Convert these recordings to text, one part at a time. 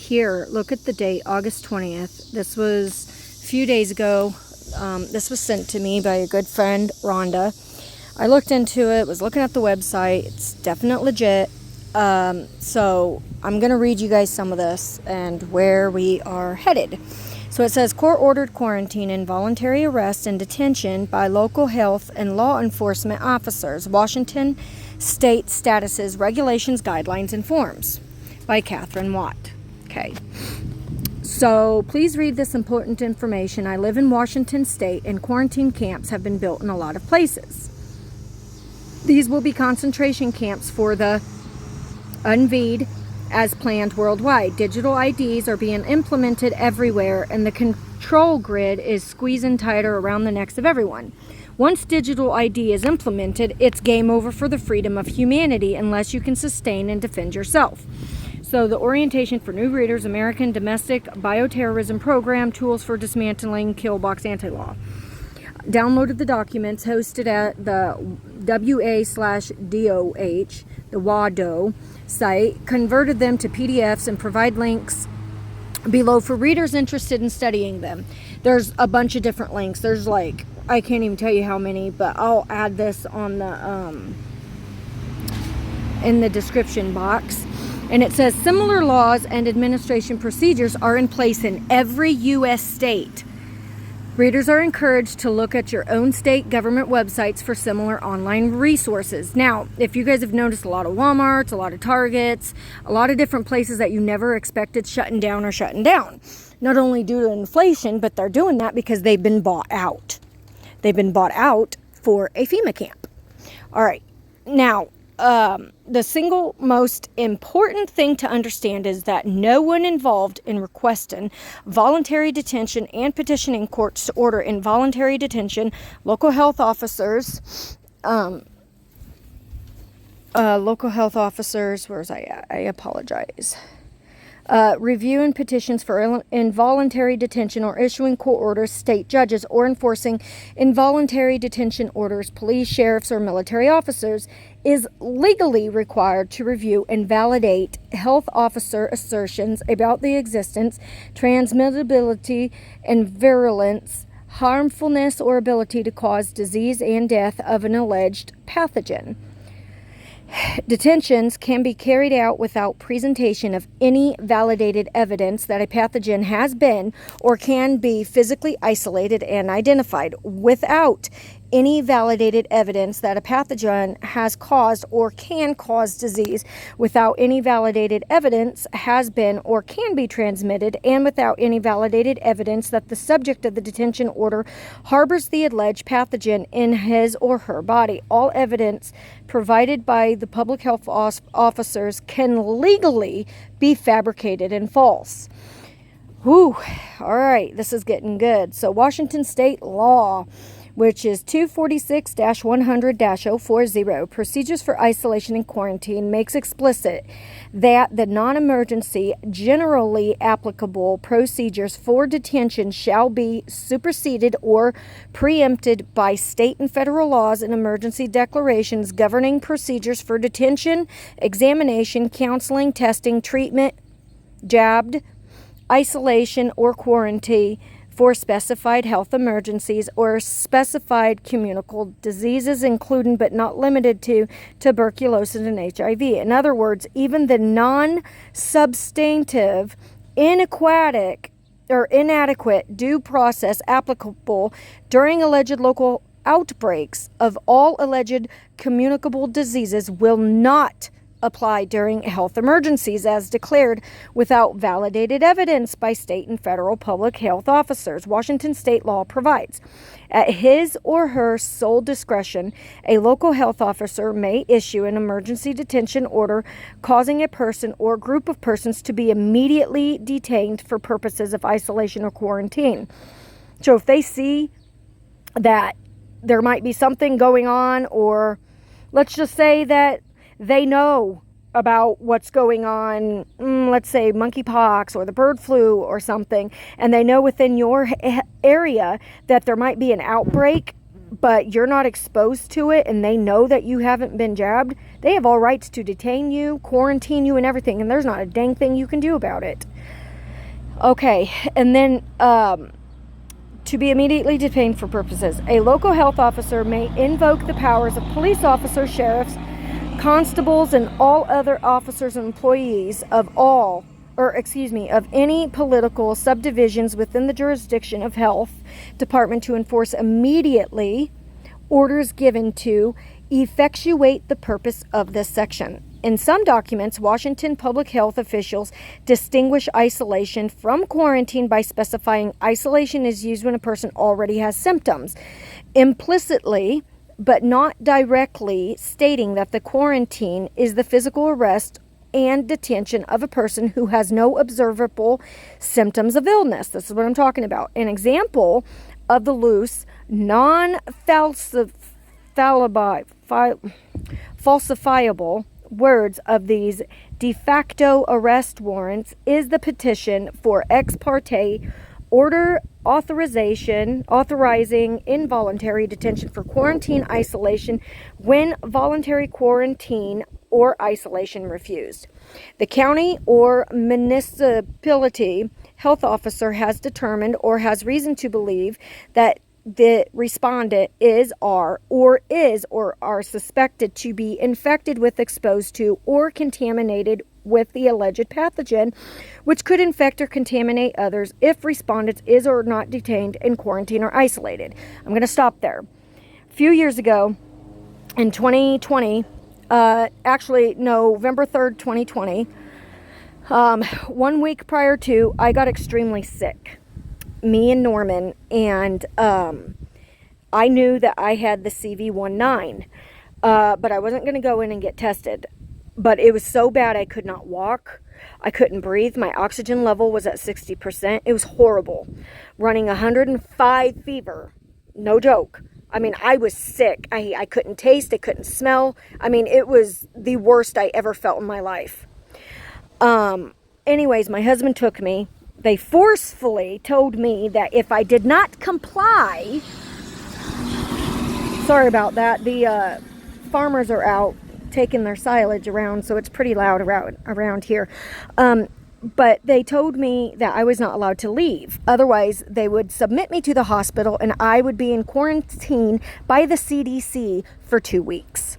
here, look at the date, August 20th. This was a few days ago. This was sent to me by a good friend, Rhonda. I looked into it, was looking at the website. It's definitely legit. So I'm going to read you guys some of this and where we are headed. So it says, court-ordered quarantine, involuntary arrest, and detention by local health and law enforcement officers. Washington State Statuses, Regulations, Guidelines, and Forms. By Catherine Watt. Okay. So please read this important information. I live in Washington State, and quarantine camps have been built in a lot of places. These will be concentration camps for the unved as planned worldwide. Digital IDs are being implemented everywhere, and the control grid is squeezing tighter around the necks of everyone. Once digital ID is implemented, it's game over for the freedom of humanity unless you can sustain and defend yourself. So the orientation for new readers, American Domestic Bioterrorism Program, Tools for Dismantling Killbox Anti-Law. Downloaded the documents hosted at the WA/DOH, the WADO site, converted them to PDFs, and provide links below for readers interested in studying them. There's a bunch of different links. There's like, I can't even tell you how many, but I'll add this on the in the description box. And it says similar laws and administration procedures are in place in every U.S. state. Readers are encouraged to look at your own state government websites for similar online resources. Now, if you guys have noticed, a lot of Walmarts, a lot of Targets, a lot of different places that you never expected shutting down. Not only due to inflation, but they're doing that because they've been bought out. They've been bought out for a FEMA camp. All right. Now, the single most important thing to understand is that no one involved in requesting voluntary detention and petitioning courts to order involuntary detention, local health officers, where's I at? I apologize. Reviewing petitions for involuntary detention or issuing court orders, state judges, or enforcing involuntary detention orders, police, sheriffs, or military officers, is legally required to review and validate health officer assertions about the existence, transmissibility, and virulence, harmfulness, or ability to cause disease and death of an alleged pathogen. Detentions can be carried out without presentation of any validated evidence that a pathogen has been or can be physically isolated and identified. Without any validated evidence that a pathogen has caused or can cause disease, without any validated evidence has been or can be transmitted, and without any validated evidence that the subject of the detention order harbors the alleged pathogen in his or her body. All evidence provided by the public health officers can legally be fabricated and false. Whew. All right, this is getting good. So Washington State law, which is 246-100-040, Procedures for Isolation and Quarantine, makes explicit that the non-emergency, generally applicable procedures for detention shall be superseded or preempted by state and federal laws and emergency declarations governing procedures for detention, examination, counseling, testing, treatment, jabbed, isolation, or quarantine for specified health emergencies or specified communicable diseases, including but not limited to tuberculosis and HIV. In other words, even the non-substantive, inadequate due process applicable during alleged local outbreaks of all alleged communicable diseases will not apply during health emergencies as declared without validated evidence by state and federal public health officers. Washington state law provides, at his or her sole discretion, a local health officer may issue an emergency detention order causing a person or group of persons to be immediately detained for purposes of isolation or quarantine. So if they see that there might be something going on, or let's just say that they know about what's going on, let's say monkeypox or the bird flu or something, and they know within your area that there might be an outbreak, but you're not exposed to it and they know that you haven't been jabbed, they have all rights to detain you, quarantine you, and everything, and there's not a dang thing you can do about it. Okay, and then to be immediately detained for purposes. A local health officer may invoke the powers of police officers, sheriffs, constables, and all other officers and employees of any political subdivisions within the jurisdiction of health department to enforce immediately orders given to effectuate the purpose of this section. In some documents, Washington public health officials distinguish isolation from quarantine by specifying isolation is used when a person already has symptoms, implicitly but not directly stating that the quarantine is the physical arrest and detention of a person who has no observable symptoms of illness. This is what I'm talking about. An example of the loose, falsifiable words of these de facto arrest warrants is the petition for ex parte order authorizing involuntary detention for quarantine isolation when voluntary quarantine or isolation refused. The county or municipality health officer has determined or has reason to believe that the respondent is or are suspected to be infected with, exposed to, or contaminated with the alleged pathogen, which could infect or contaminate others if respondent is or not detained in quarantine or isolated. I'm going to stop there. A few years ago, in 2020, November 3rd, 2020, 1 week prior to, I got extremely sick. Me and Norman, and I knew that I had the CV19, but I wasn't going to go in and get tested. But it was so bad I could not walk. I couldn't breathe. My oxygen level was at 60%. It was horrible. Running 105 fever. No joke. I mean, I was sick. I couldn't taste. I couldn't smell. I mean, it was the worst I ever felt in my life. Anyways, my husband took me. They forcefully told me that if I did not comply, sorry about that, the farmers are out taking their silage around, so it's pretty loud around here. But they told me that I was not allowed to leave. Otherwise, they would submit me to the hospital and I would be in quarantine by the CDC for 2 weeks.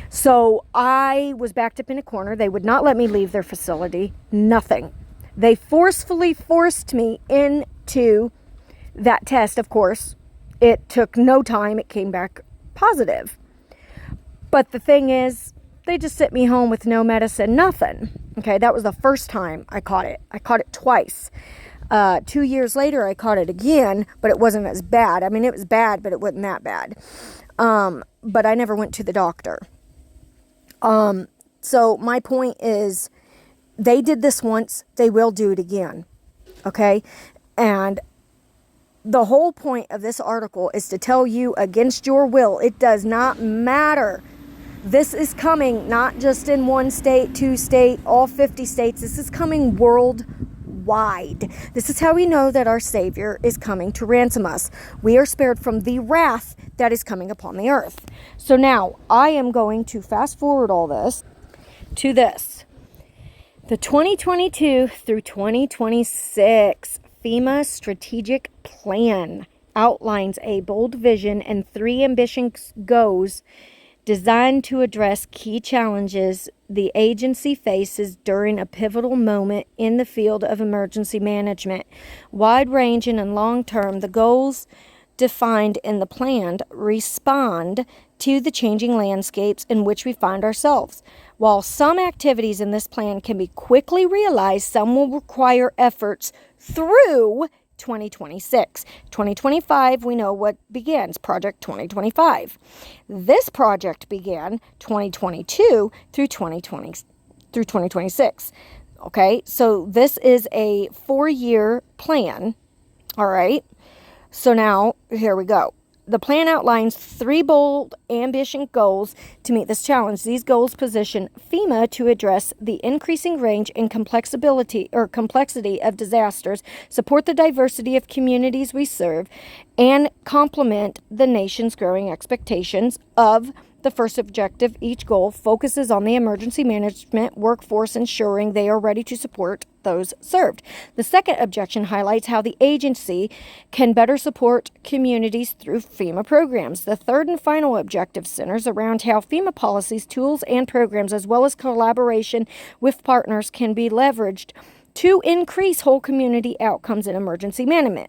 So I was backed up in a corner. They would not let me leave their facility. Nothing. They forcefully forced me into that test, of course. It took no time. It came back positive. But the thing is, they just sent me home with no medicine, nothing. Okay, that was the first time I caught it. I caught it twice. 2 years later, I caught it again, but it wasn't as bad. I mean, it was bad, but it wasn't that bad. But I never went to the doctor. So my point is, they did this once, they will do it again. Okay? And the whole point of this article is to tell you against your will. It does not matter. This is coming not just in one state, 2 states, all 50 states. This is coming worldwide. This is how we know that our Savior is coming to ransom us. We are spared from the wrath that is coming upon the earth. So now I am going to fast forward all this to this. The 2022 through 2026 FEMA Strategic Plan outlines a bold vision and 3 ambitious goals designed to address key challenges the agency faces during a pivotal moment in the field of emergency management. Wide-ranging and long-term, the goals defined in the plan respond to the changing landscapes in which we find ourselves. While some activities in this plan can be quickly realized, some will require efforts through 2026. 2025, we know what begins, Project 2025. This project began 2022 through 2026. Okay, so this is a 4-year plan. All right, so now here we go. The plan outlines 3 bold, ambitious goals to meet this challenge. These goals position FEMA to address the increasing range and complexity of disasters, support the diversity of communities we serve, and complement the nation's growing expectations of the first objective. Each goal focuses on the emergency management workforce, ensuring they are ready to support those served. The second objection highlights how the agency can better support communities through FEMA programs. The third and final objective centers around how FEMA policies, tools, and programs, as well as collaboration with partners, can be leveraged to increase whole community outcomes in emergency management.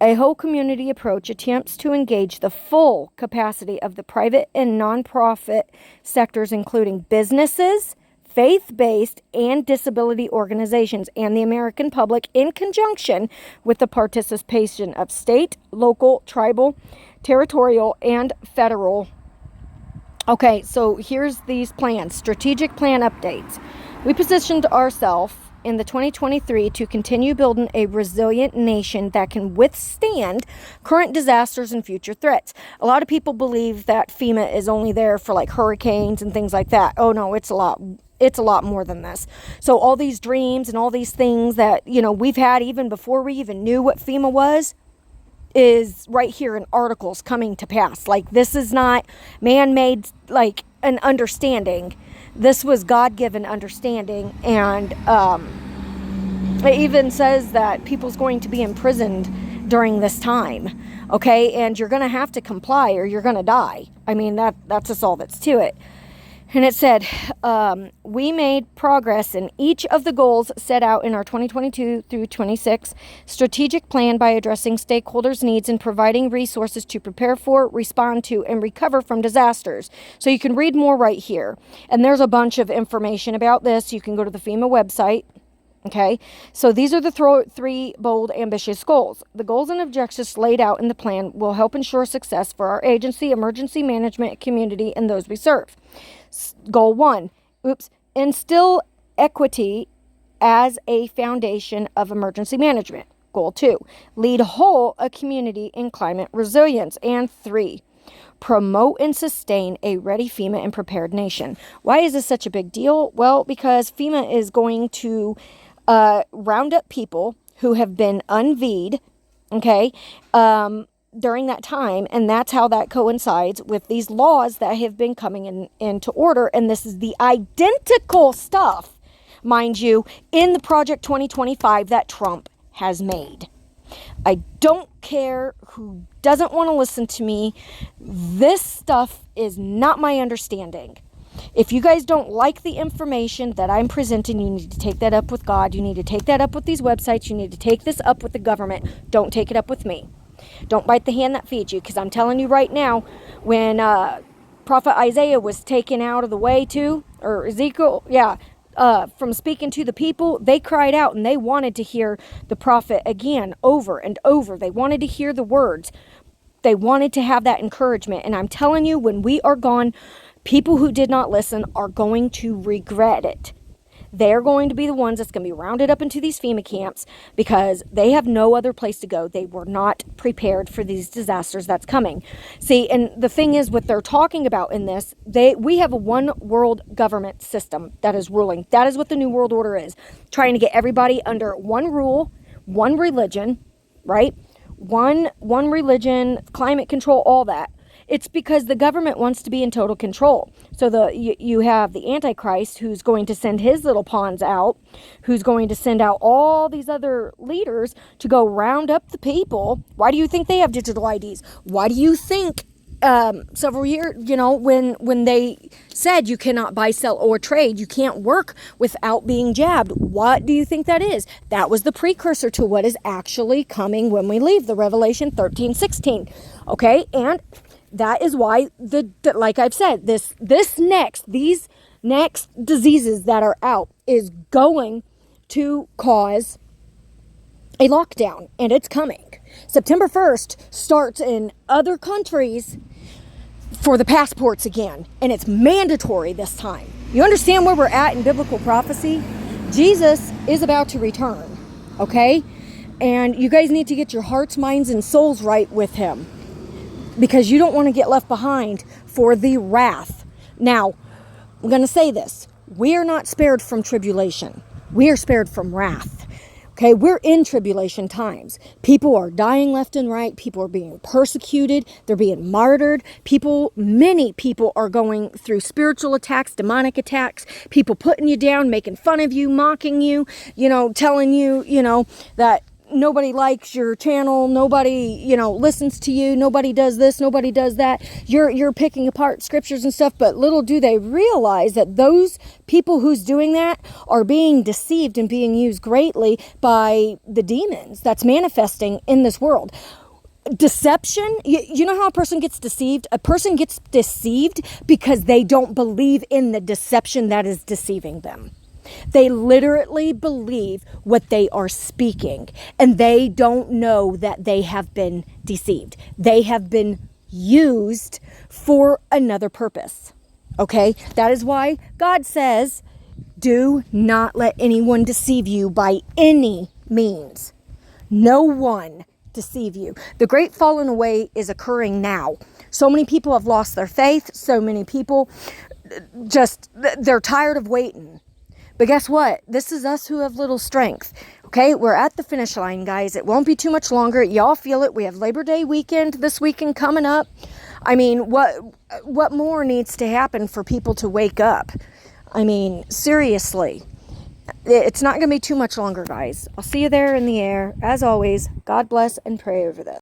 A whole community approach attempts to engage the full capacity of the private and nonprofit sectors, including businesses, faith-based, and disability organizations, and the American public, in conjunction with the participation of state, local, tribal, territorial, and federal. Okay, so here's these plans. Strategic plan updates. We positioned ourselves in the 2023 to continue building a resilient nation that can withstand current disasters and future threats. A lot of people believe that FEMA is only there for like hurricanes and things like that. Oh no, it's a lot more than this. So all these dreams and all these things that, we've had even before we even knew what FEMA was, is right here in articles coming to pass. Like, this is not man-made, like an understanding. This was God-given understanding, and it even says that people's going to be imprisoned during this time, okay? And you're going to have to comply or you're going to die. I mean, that's just all that's to it. And it said, we made progress in each of the goals set out in our 2022 through 26 strategic plan by addressing stakeholders' needs and providing resources to prepare for, respond to, and recover from disasters. So you can read more right here. And there's a bunch of information about this. You can go to the FEMA website. Okay, so these are the 3 bold, ambitious goals. The goals and objectives laid out in the plan will help ensure success for our agency, emergency management community, and those we serve. Goal 1, instill equity as a foundation of emergency management. Goal 2, lead whole a community in climate resilience. And 3, promote and sustain a ready FEMA and prepared nation. Why is this such a big deal? Well, because FEMA is going to round up people who have been unV'd, okay, during that time, and that's how that coincides with these laws that have been coming into order. And this is the identical stuff, mind you, in the Project 2025 that Trump has made. I don't care who doesn't want to listen to me. This stuff is not my understanding. If you guys don't like the information that I'm presenting, you need to take that up with God. You need to take that up with these websites. You need to take this up with the government. Don't take it up with me. Don't bite the hand that feeds you, because I'm telling you right now, when Prophet Isaiah was taken out of the way too, or Ezekiel, from speaking to the people, they cried out and they wanted to hear the prophet again, over and over. They wanted to hear the words. They wanted to have that encouragement. And I'm telling you, when we are gone, people who did not listen are going to regret it. They're going to be the ones that's going to be rounded up into these FEMA camps because they have no other place to go. They were not prepared for these disasters that's coming. See, and the thing is, what they're talking about in this, we have a one world government system that is ruling. That is what the New World Order is. Trying to get everybody under one rule, one religion, right? One religion, climate control, all that. It's because the government wants to be in total control. So you have the Antichrist, who's going to send his little pawns out, who's going to send out all these other leaders to go round up the people. Why do you think they have digital IDs? Why do you think several years, when they said you cannot buy, sell, or trade, you can't work without being jabbed? What do you think that is? That was the precursor to what is actually coming when we leave, the Revelation 13:16. Okay, and that is why, like I've said, these next diseases that are out is going to cause a lockdown, and it's coming. September 1st starts in other countries for the passports again, and it's mandatory this time. You understand where we're at in biblical prophecy? Jesus is about to return, okay? And you guys need to get your hearts, minds, and souls right with him. because you don't want to get left behind for the wrath. Now, I'm going to say this. We are not spared from tribulation. We are spared from wrath. Okay, we're in tribulation times. People are dying left and right. People are being persecuted. They're being martyred. Many people are going through spiritual attacks, demonic attacks, people putting you down, making fun of you, mocking you, telling you, that nobody likes your channel, nobody, listens to you, nobody does this, nobody does that. You're picking apart scriptures and stuff, but little do they realize that those people who's doing that are being deceived and being used greatly by the demons that's manifesting in this world. Deception, you know how a person gets deceived? A person gets deceived because they don't believe in the deception that is deceiving them. They literally believe what they are speaking, and they don't know that they have been deceived. They have been used for another purpose. Okay? That is why God says, do not let anyone deceive you by any means. No one deceive you. The great falling away is occurring now. So many people have lost their faith. So many people they're tired of waiting. But guess what? This is us who have little strength. Okay, we're at the finish line, guys. It won't be too much longer. Y'all feel it. We have Labor Day weekend this weekend coming up. I mean, what more needs to happen for people to wake up? I mean, seriously. It's not going to be too much longer, guys. I'll see you there in the air. As always, God bless and pray over this.